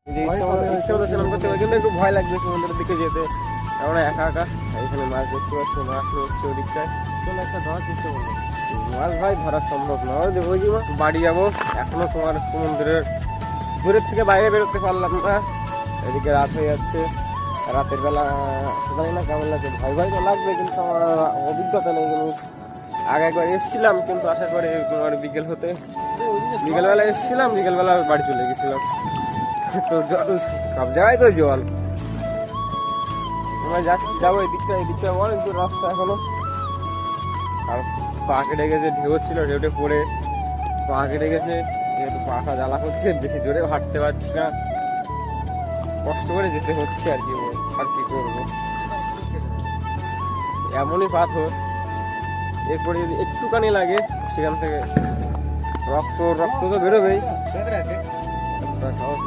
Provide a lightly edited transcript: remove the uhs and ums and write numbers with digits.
ইচ্ছা হতো স্নান করতে পারি, কিন্তু একটু ভয় লাগবে সমুদ্রের দিকে যেতে। আমরা একা একা এখানে মাছ দেখতে পাচ্ছি, মাছ হচ্ছে ওদিকটায়। চলো একটা ধরার চেষ্টা করবো। মাছ ভাই ধরা সম্ভব না। ওই যে বাড়ি যাবো, এখনো তোমার সমুদ্রের দূরের থেকে বাইরে বেরোতে পারলাম না। এদিকে রাত হয়ে যাচ্ছে, রাতের বেলা জানি না কেমন লাগছে, ভয় ভয় তো লাগবে, কিন্তু আমার অভিজ্ঞতা নেই। কিন্তু আগে একবার এসেছিলাম, কিন্তু আসার পরে তোমার বিকেলবেলা এসেছিলাম, বিকেলবেলা বাড়ি চলে গেছিলাম। তো জল সব জায়গায় তো জল। আমরা যাবো এদিকটা অনেক দূর রাস্তা এখনো। আর পা কেটে গেছে, ঢেউ ছিল, ঢেউটে পড়ে পা কেটে গেছে। যেহেতু পাটা জ্বালা করছে, বেশি জোরে হাঁটতে পারছি না, কষ্ট করে যেতে হচ্ছে আর কি। আর কি করবো, এমনই পাথর। এরপরে যদি একটুখানি লাগে সেখান থেকে রক্ত তো বেরোবেই। খাওয়া